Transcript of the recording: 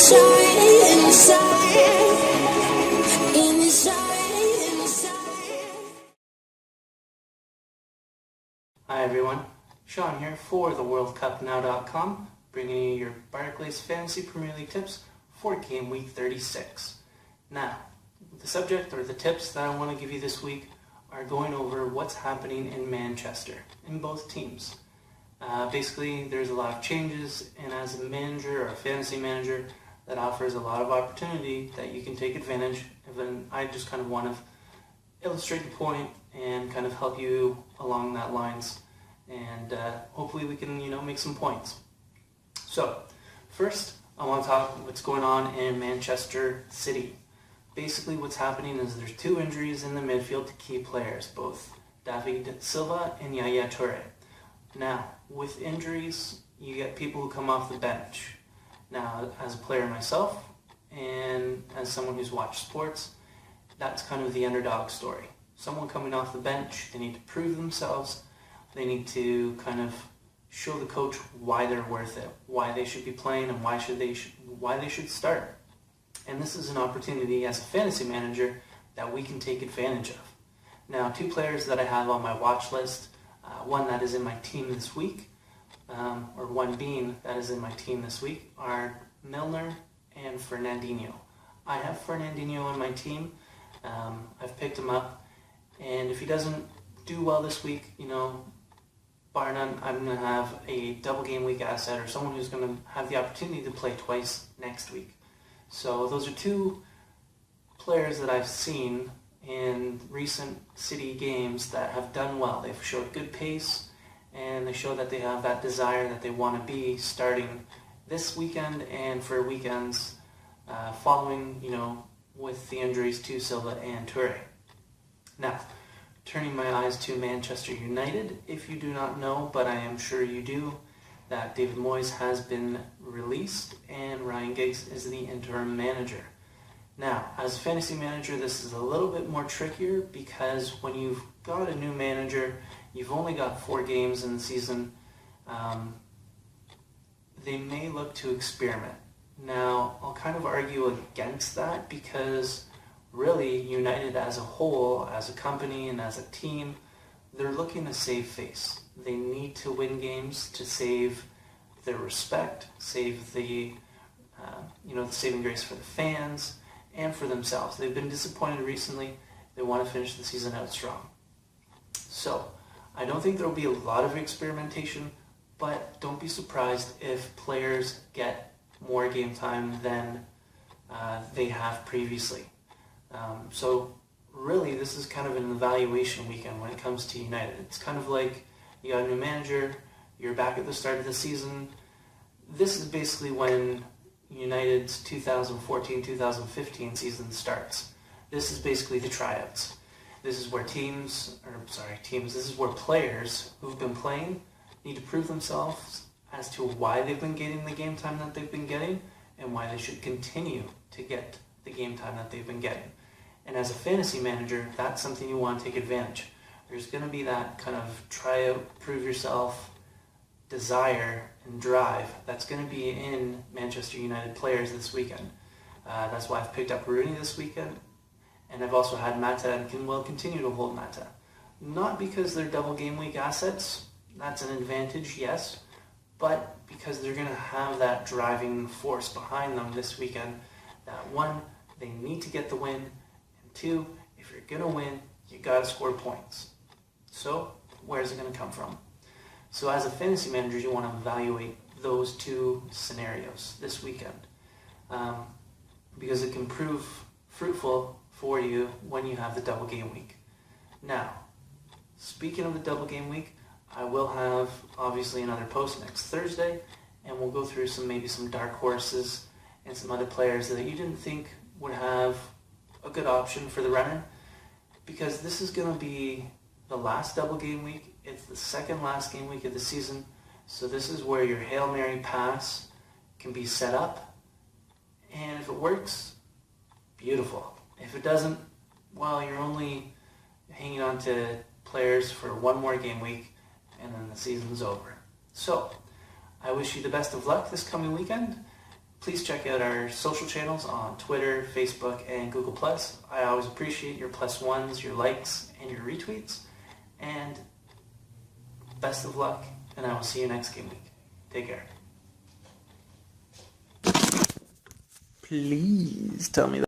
Hi everyone, Sean here for theworldcupnow.com, bringing you your Barclays Fantasy Premier League tips for game week 36. Now, the subject or the tips that I want to give you this week are going over what's happening in Manchester, in both teams. Basically, there's a lot of changes, and as a manager or a fantasy manager, that offers a lot of opportunity that you can take advantage of, and I just kind of want to illustrate the point and kind of help you along that lines, and hopefully we can make some points. So first I want to talk what's going on in Manchester City. Basically what's happening is there's two injuries in the midfield to key players, both David Silva and Yaya Toure. Now with injuries you get people who come off the bench. Now as a player myself and as someone who's watched sports, that's kind of the underdog story. Someone coming off the bench, they need to prove themselves. They need to kind of show the coach why they're worth it, why they should be playing, and why they should start. And this is an opportunity as a fantasy manager that we can take advantage of. Now, two players that I have on my watch list, one that is in my team this week, or one being that is in my team this week, are Milner and Fernandinho. I have Fernandinho on my team. I've picked him up, and if he doesn't do well this week, bar none, I'm going to have a double game week asset or someone who's going to have the opportunity to play twice next week. So those are two players that I've seen in recent City games that have done well. They've showed good pace, and they show that they have that desire that they want to be starting this weekend and for weekends following, with the injuries to Silva and Toure. Now, turning my eyes to Manchester United, if you do not know, but I am sure you do, that David Moyes has been released and Ryan Giggs is the interim manager. Now, as a fantasy manager, this is a little bit more trickier because when you've got a new manager, you've only got 4 games in the season, they may look to experiment. Now, I'll kind of argue against that because really United as a whole, as a company and as a team, they're looking to save face. They need to win games to save their respect, save the saving grace for the fans and for themselves. They've been disappointed recently. They want to finish the season out strong. So, I don't think there'll be a lot of experimentation, but don't be surprised if players get more game time than they have previously. So really this is kind of an evaluation weekend when it comes to United. It's kind of like you got a new manager, you're back at the start of the season. This is basically when United's 2014-2015 season starts. This is basically the tryouts. This is where this is where players who've been playing need to prove themselves as to why they've been getting the game time that they've been getting and why they should continue to get the game time that they've been getting. And as a fantasy manager, that's something you want to take advantage. There's going to be that kind of try out, prove yourself, desire, and drive that's going to be in Manchester United players this weekend. That's why I've picked up Rooney this weekend, and I've also had Mata and will continue to hold Mata. Not because they're double game week assets, that's an advantage, yes, but because they're going to have that driving force behind them this weekend. That one, they need to get the win, and 2, if you're going to win, you got to score points. So, where is it going to come from? So as a fantasy manager, you want to evaluate those two scenarios this weekend because it can prove fruitful for you when you have the double game week. Now, speaking of the double game week, I will have obviously another post next Thursday, and we'll go through maybe some dark horses and some other players that you didn't think would have a good option for the runner, because this is going to be the last double game week. It's the second last game week of the season, so this is where your Hail Mary pass can be set up, and if it works, beautiful. If it doesn't, well, you're only hanging on to players for one more game week, and then the season's over. So, I wish you the best of luck this coming weekend. Please check out our social channels on Twitter, Facebook, and Google+. I always appreciate your +1s, your likes, and your retweets. And best of luck, and I will see you next game week. Take care. Please tell me that.